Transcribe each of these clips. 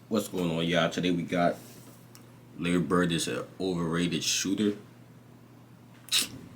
What's going on, y'all? Today we got Larry Bird is an overrated shooter.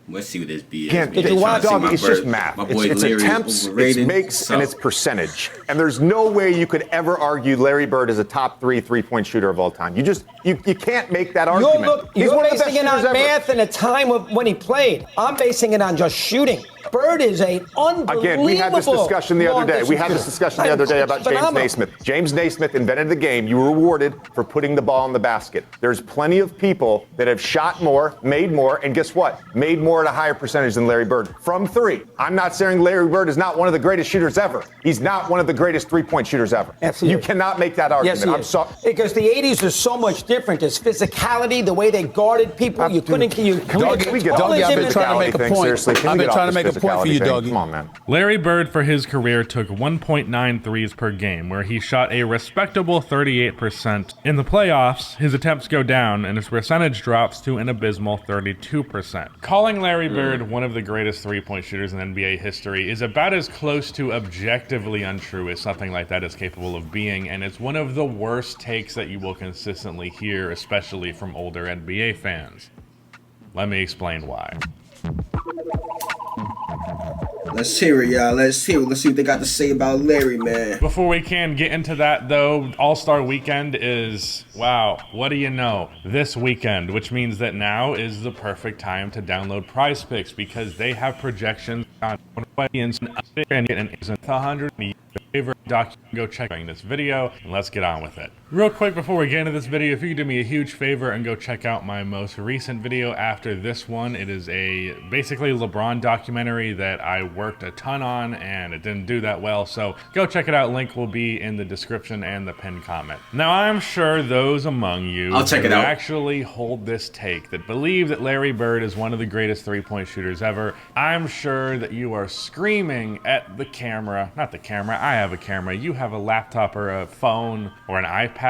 Let's see what this be. It's just math. It's attempts, it's makes, and it's percentage. And there's no way you could ever argue Larry Bird is a top three-point shooter of all time. You can't make that argument. You're basing it on math and a time when he played. I'm basing it on just shooting. Bird is a unbelievable. Again, we had this discussion the other day. We had this discussion the other day about James Naismith. James Naismith invented the game. You were rewarded for putting the ball in the basket. There's plenty of people that have shot more, made more, and guess what? Made more at a higher percentage than Larry Bird from three. I'm not saying Larry Bird is not one of the greatest shooters ever. He's not one of the greatest three-point shooters ever. Absolutely. You cannot make that argument. Yes, I'm sorry. Because the 80s is so much different. There's physicality, the way they guarded people. You couldn't. Doggy, I've been trying to make a point. Seriously, I've been trying to make a point for you, Doggy. Come on, man. Larry Bird for his career took 1.9 threes per game, where he shot a respectable 38%. In the playoffs, his attempts go down and his percentage drops to an abysmal 32%. Calling Larry Bird one of the greatest three-point shooters in NBA history is about as close to objectively untrue as something like that is capable of being, and it's one of the worst takes that you will consistently hear, especially from older NBA fans. Let me explain why. Let's hear it, y'all. Let's hear it. Let's see what they got to say about Larry, man. Before we can get into that, though, All-Star Weekend is, wow, what do you know? This weekend, which means that now is the perfect time to download Prize Picks because they have projections on 100 favorite doc. Go check out this video and let's get on with it. Real quick before we get into this video, if you could do me a huge favor and go check out my most recent video after this one. It is a basically LeBron documentary that I worked a ton on and it didn't do that well, so go check it out. Link will be in the description and the pinned comment. Now I'm sure those among you who actually hold this take that believe that Larry Bird is one of the greatest three-point shooters ever, I'm sure that you are screaming at the camera, not the camera, I have a camera, you have a laptop or a phone or an iPad.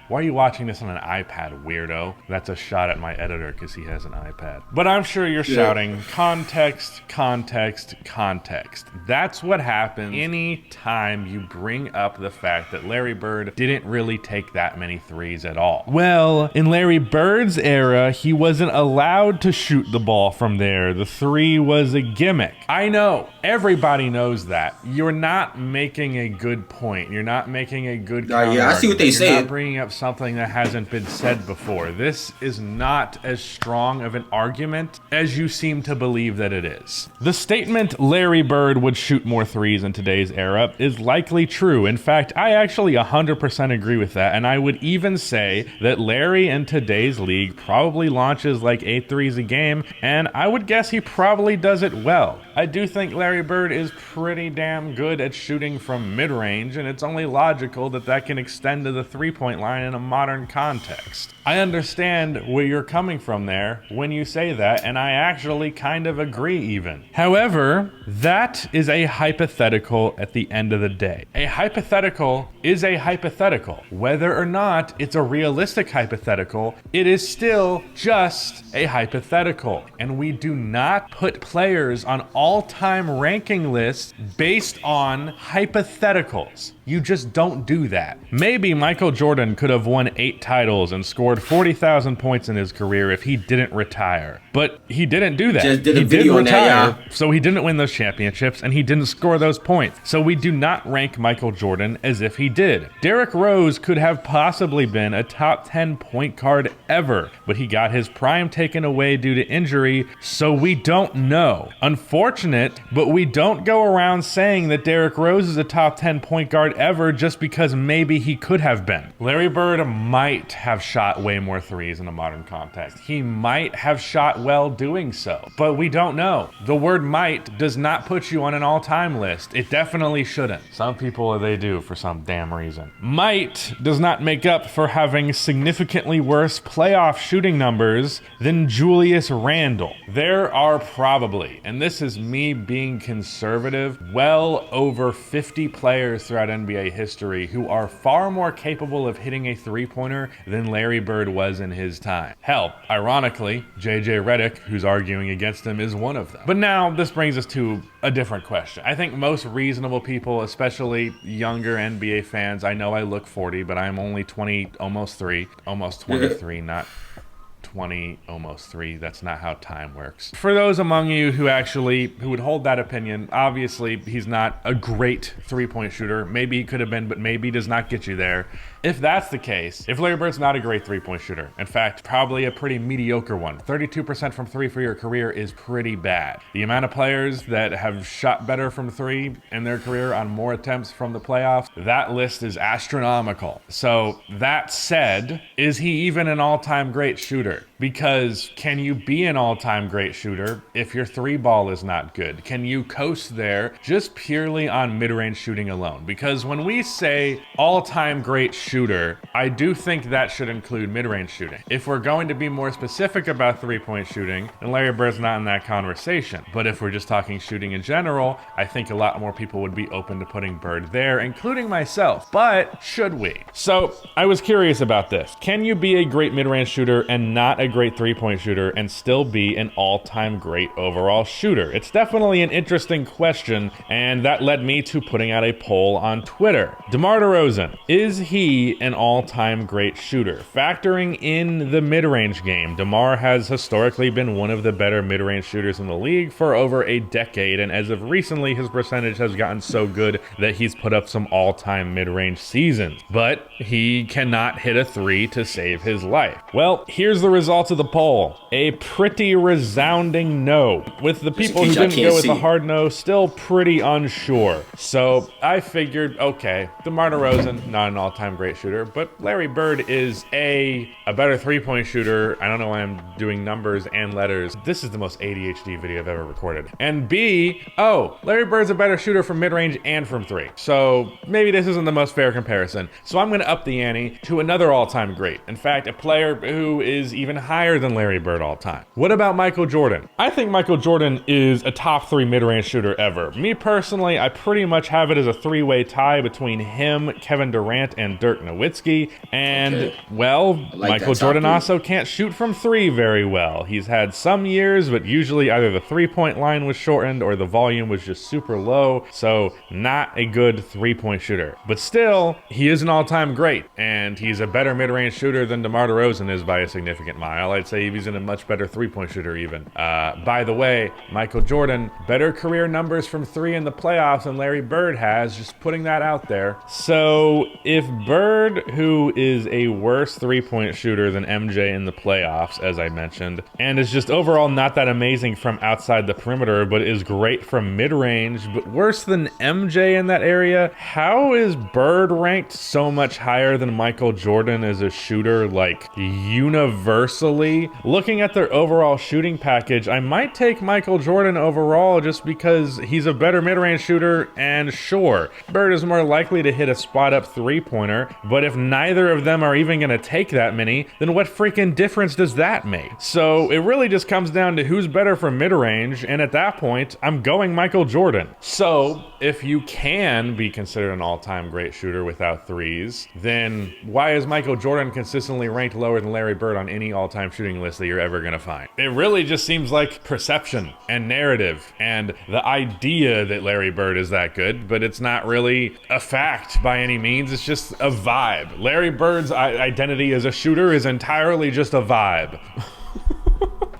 Why are you watching this on an iPad, weirdo? That's a shot at my editor because he has an iPad. But I'm sure you're shouting, context, context, context. That's what happens any time you bring up the fact that Larry Bird didn't really take that many threes at all. Well, in Larry Bird's era, he wasn't allowed to shoot the ball from there. The three was a gimmick. I know, everybody knows that. You're not making a good point. You're not making a good yeah, I see what they say. You're not bringing up something that hasn't been said before. This is not as strong of an argument as you seem to believe that it is. The statement Larry Bird would shoot more threes in today's era is likely true. In fact, I actually 100% agree with that, and I would even say that Larry in today's league probably launches like 8 threes a game, and I would guess he probably does it well. I do think Larry Bird is pretty damn good at shooting from mid-range, and it's only logical that that can extend to the three-point line in a modern context. I understand where you're coming from there when you say that, and I actually kind of agree even. However, that is a hypothetical at the end of the day. A hypothetical is a hypothetical. Whether or not it's a realistic hypothetical, it is still just a hypothetical. And we do not put players on all-time ranking lists based on hypotheticals. You just don't do that. Maybe Michael Jordan could have won 8 titles and scored 40,000 points in his career if he didn't retire. But he didn't do that. He didn't retire, so he didn't win those championships and he didn't score those points. So we do not rank Michael Jordan as if he did. Derrick Rose could have possibly been a top 10 point guard ever, but he got his prime taken away due to injury, so we don't know. Unfortunate, but we don't go around saying that Derrick Rose is a top 10 point guard ever just because maybe he could have been. Larry Bird might have shot way more threes in a modern context. He might have shot well doing so, but we don't know. The word might does not put you on an all-time list. It definitely shouldn't. Some people, they do for some damn reason. Might does not make up for having significantly worse playoff shooting numbers than Julius Randle. There are probably, and this is me being conservative, well over 50 players throughout NBA history who are far more capable of hitting a three-pointer than Larry Bird was in his time. Hell, ironically, JJ Redick, who's arguing against him, is one of them. But now this brings us to a different question. I think most reasonable people, especially younger NBA fans, I know I look 40, but I'm only 20, almost 23, not 20, almost 3. That's not how time works. For those among you who would hold that opinion, obviously he's not a great three-point shooter. Maybe he could have been, but maybe does not get you there. If that's the case, if Larry Bird's not a great three-point shooter, in fact, probably a pretty mediocre one, 32% from three for your career is pretty bad. The amount of players that have shot better from three in their career on more attempts from the playoffs, that list is astronomical. So that said, is he even an all-time great shooter? Because can you be an all-time great shooter if your three ball is not good? Can you coast there just purely on mid-range shooting alone? Because when we say all-time great shooter, I do think that should include mid-range shooting. If we're going to be more specific about three-point shooting, then Larry Bird's not in that conversation. But if we're just talking shooting in general, I think a lot more people would be open to putting Bird there, including myself. But should we? So I was curious about this. Can you be a great mid-range shooter and not a great three-point shooter and still be an all-time great overall shooter? It's definitely an interesting question, and that led me to putting out a poll on Twitter. DeMar DeRozan, is he an all-time great shooter? Factoring in the mid-range game, DeMar has historically been one of the better mid-range shooters in the league for over a decade, and as of recently, his percentage has gotten so good that he's put up some all-time mid-range seasons. But he cannot hit a three to save his life. Well, here's the results of the poll. A pretty resounding no, with the people who didn't go with the hard no still pretty unsure. So I figured, okay, DeMar DeRozan, not an all-time great shooter, but Larry Bird is a better three-point shooter. I don't know why I'm doing numbers and letters. This is the most ADHD video I've ever recorded. And B, oh, Larry Bird's a better shooter from mid-range and from three. So maybe this isn't the most fair comparison. So I'm gonna up the ante to another all-time great. In fact, a player who is even higher than Larry Bird all time. What about Michael Jordan? I think Michael Jordan is a top 3 mid-range shooter ever. Me personally, I pretty much have it as a three-way tie between him, Kevin Durant, and Dirk Nowitzki. And, well, Michael Jordan also can't shoot from three very well. He's had some years, but usually either the three-point line was shortened or the volume was just super low, so not a good three-point shooter. But still, he is an all-time great, and he's a better mid-range shooter than DeMar DeRozan is by a significant mile. I'd say he's in a much better three-point shooter even. By the way, Michael Jordan, better career numbers from three in the playoffs than Larry Bird has, just putting that out there. So if Bird, who is a worse three-point shooter than MJ in the playoffs, as I mentioned, and is just overall not that amazing from outside the perimeter, but is great from mid-range, but worse than MJ in that area, how is Bird ranked so much higher than Michael Jordan as a shooter, like, universally? Looking at their overall shooting package, I might take Michael Jordan overall just because he's a better mid-range shooter, and sure, Bird is more likely to hit a spot-up three-pointer, but if neither of them are even going to take that many, then what freaking difference does that make? So it really just comes down to who's better from mid-range, and at that point, I'm going Michael Jordan. So if you can be considered an all-time great shooter without threes, then why is Michael Jordan consistently ranked lower than Larry Bird on any all-time shooting list that you're ever going to find? It really just seems like perception and narrative and the idea that Larry Bird is that good, but it's not really a fact by any means. It's just a vibe. Larry Bird's identity as a shooter is entirely just a vibe.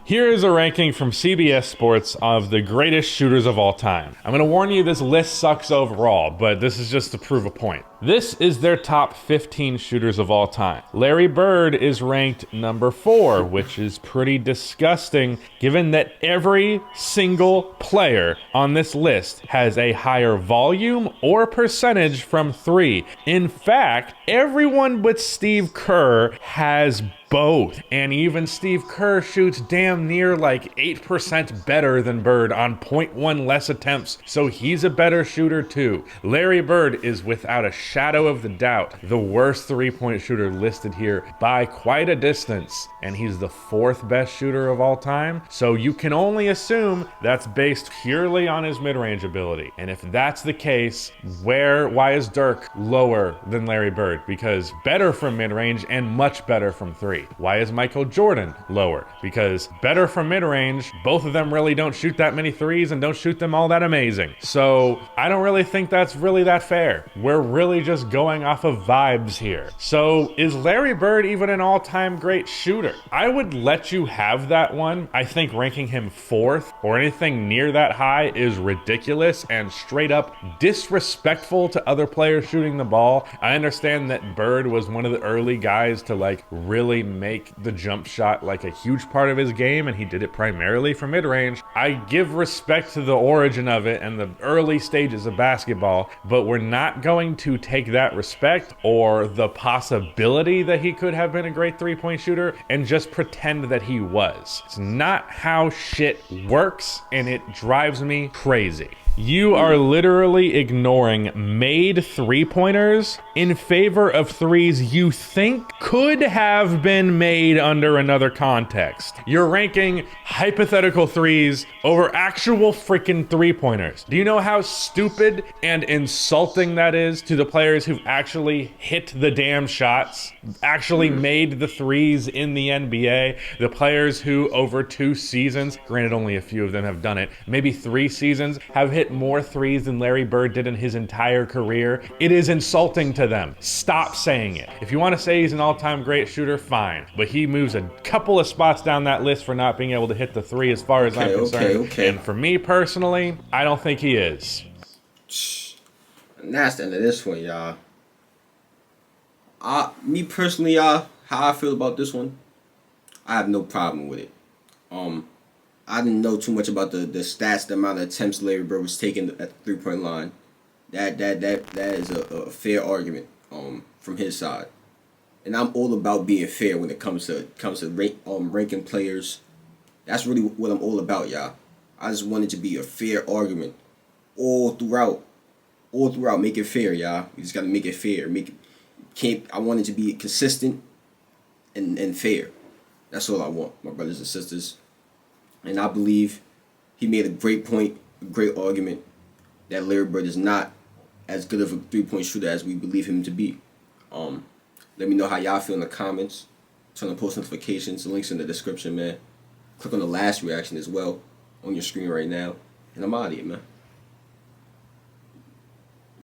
Here is a ranking from CBS Sports of the greatest shooters of all time. I'm gonna warn you, this list sucks overall, but this is just to prove a point. This is their top 15 shooters of all time. Larry Bird is ranked number 4, which is pretty disgusting given that every single player on this list has a higher volume or percentage from 3. In fact, everyone but Steve Kerr has both, and even Steve Kerr shoots damn near like 8% better than Bird on 0.1 less attempts, so he's a better shooter too. Larry Bird is without a shadow of the doubt, the worst three-point shooter listed here by quite a distance, and he's the 4th best shooter of all time. So you can only assume that's based purely on his mid-range ability. And if that's the case, why is Dirk lower than Larry Bird? Because better from mid-range and much better from 3. Why is Michael Jordan lower? Because better from mid-range, both of them really don't shoot that many threes and don't shoot them all that amazing. So I don't really think that's really that fair. We're really just going off of vibes here. So is Larry Bird even an all-time great shooter? I would let you have that one. I think ranking him 4th or anything near that high is ridiculous and straight up disrespectful to other players shooting the ball. I understand that Bird was one of the early guys to like really make the jump shot like a huge part of his game, and he did it primarily from mid-range. I give respect to the origin of it and the early stages of basketball, but we're not going to take that respect or the possibility that he could have been a great three-point shooter and just pretend that he was. It's not how shit works, and it drives me crazy. You are literally ignoring made three-pointers in favor of threes you think could have been made under another context. You're ranking hypothetical threes over actual freaking three-pointers. Do you know how stupid and insulting that is to the players who've actually hit the damn shots, actually made the threes in the NBA? The players who over 2 seasons, granted only a few of them have done it, maybe 3 seasons, have hit more threes than Larry Bird did in his entire career. It is insulting to them. Stop saying it. If you want to say he's an all-time great shooter, fine. But he moves a couple of spots down that list for not being able to hit the 3 as far as I'm concerned. And for me personally, I don't think he is. And that's the end of this one, y'all. Me personally, y'all, how I feel about this one, I have no problem with it. I didn't know too much about the stats, the amount of attempts Larry Bird was taking at the three-point line. That is a fair argument from his side, and I'm all about being fair when it comes to ranking players. That's really what I'm all about, y'all. I just want it to be a fair argument all throughout. Make it fair, y'all. We just gotta make it fair. I want it to be consistent and fair. That's all I want, my brothers and sisters. And I believe he made a great point, a great argument that Larry Bird is not as good of a three-point shooter as we believe him to be. Let me know how y'all feel in the comments. Turn on post notifications. The link's in the description, man. Click on the last reaction as well on your screen right now. And I'm out of here, man.